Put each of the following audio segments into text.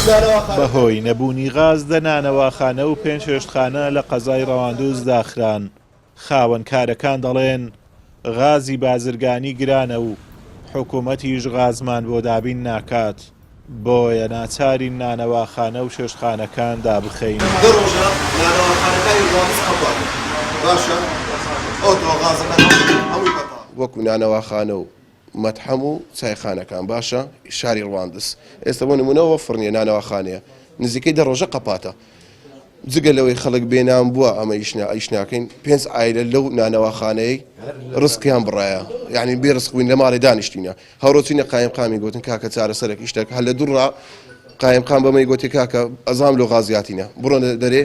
بەهۆی نەبوونی غاز دەنانەواخانە و پێنجهێشتخانە لە قەزای ڕەواندوز داخران. خاوەنکارەکان دەڵێن غازی بازرگانی گرانە و حکوومەتیش غازمان بۆ دابین ناکات، بۆیە ناچارین نانەواخانە و شێشتخانەکان دابخەین. وەکو نانەواخانە و مەتحەم و چایخانەکان باشە شاری ڕواندز ئێستا بۆ نمونەوە فڕنیە نانەواخانەیە نزیکەی 10 ڕۆژە قەپاتە جگە لەوەی خەڵک بێنام بووە ئەمە ئیشناکەین 5 ئایلە لەو نانەواخانەی ڕزقیان بڕایە یعنی بێ ڕزقوین لە ماڵی دانیشتینە هەوڕۆچینە قایمقامی گوتن کاکە چارەسەرێک ئیشتێک هەل لە دوڕا قایمقام بەمەی گوتی کاکە ئەزام لۆ غازیاتینە بڕۆ دەرێ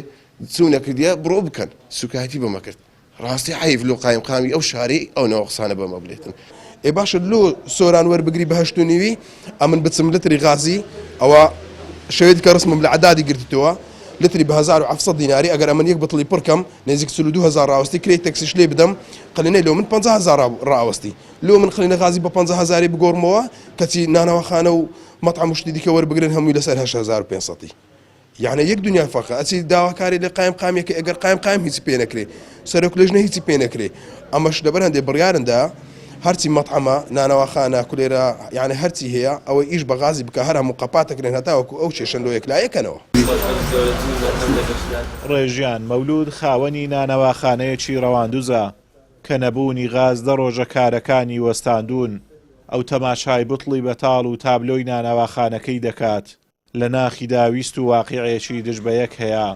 چوونە کردیە بڕۆ بکەن سوکایەتی بەمە کرد ڕاستی عیف لۆ قایمقامی ئەو شاری ئەو نەوە قسانە بەمە بڵێتن. ئێ باشە لۆ سۆران وەربگری بە 8 و نیوی ئەمن بچم لتری غازی ئەوە شەوێتی کە ڕسمم لە عەدادی گرتووە لتری بە 1700 دیناری ئەگەر ئەمن یەک بتڵی پڕکەم نێزیک 22000 ڕاوەستی کرێت تەکسیش لێ بدەم قەلێنەی لۆ من 50000 ڕاوەستی لۆ من خلینە غازی بە 50000 بگۆڕمەوە کەچی نانەواخانە و مەطعەم و شتی دیکە وەربگرن هەمووی لەسەر 8500 یعنی یەک دنیا فەرقە ئەچی داواکاری لە قایمقامێکی ئەگەر قایمقام هیچی پێ نەکرێ سەرۆکلێژنە هیچی پێ نەکرێ ئەمەش لەبەر هەندێک بڕیارندا هەرچی مەطعەمە نانەواخانە کولێرە یعنی هەرچی هەیە ئەوە ئیش بە غازی بکە هەر هەموو قەپاتەکرێن هەتاوەکو ئەو چێشەندۆیەک لایەکەنەوە. ڕێژیان مەولود خاوەنی نانەواخانەیەکی ڕەواندوزە کە نەبوونی غاز 10 ڕۆژە کارەکانی وەستاندون ئەو تەماشای بتڵی بەتاڵ و تابلۆی نانەواخانەکەی دەکات لە ناخیدا ویست و واقیعێکی دژ بە یەک هەیە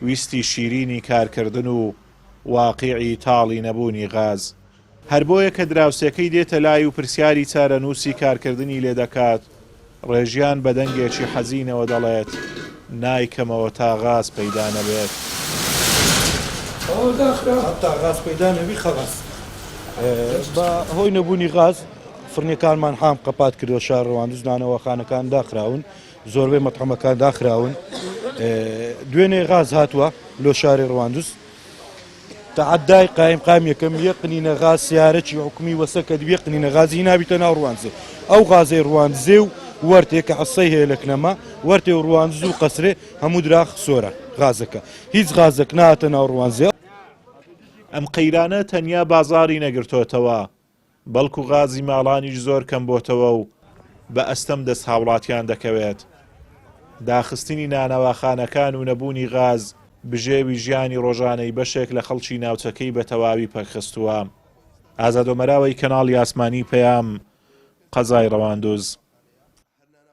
ویستی شیرینی کارکردن و واقیعی تاڵی نەبوونی غاز. هەر بۆیە کە دراوسەکەی دێتە لای و پرسیاری چارەنووسی کارکردنی لێ دەکات ڕێژیان بە دەنگێکی حەزینەوە دەڵێت نایکەمەوە تا غاز پەیدا نەبێت. تا غاز پەیدا نەبی خەڵاس بە هۆی نەبوونی غاز فڕنیەکانمان حام قەپات کردووە شار ڕەواندز نانەواخانەکان داخراون زۆربەی مەطعەمەکان داخراون دوێنێ غاز هاتووە لۆ شاری ڕەواندز تعدای قایمقام یەکەم یەقنینە غاز سیارەکی حکومی وەسە کە دوێ قنینە غازی نابیتە ناو ڕواندزێ ئەو غازەی ڕواندزێ و وەرتێک کە عەسەی هەیە لە کنەما وەرتێ و ڕواندز و قەسرێ هەموو دراخ سۆرە غازەکە هیچ غازێک ناتە ناو ڕواندزێ. ئەم قەیرانە تەنیا بازاری نەگرتوتەوە بەڵکو غازی ماڵانیش زۆر کەم بۆتەوە و بە ئەستەم دەست هاوڵاتیان دەکەوێت. داخستنی نانەواخانەکان و نەبوونی غاز بژێوی ژیانی ڕۆژانەی بەشێک لە خەڵکی ناوچەکەی بە تەواوی پەرخستووە. ئازادۆمەراوەی کەناڵی ئاسمانی پەیام قەزای ڕەواندوز.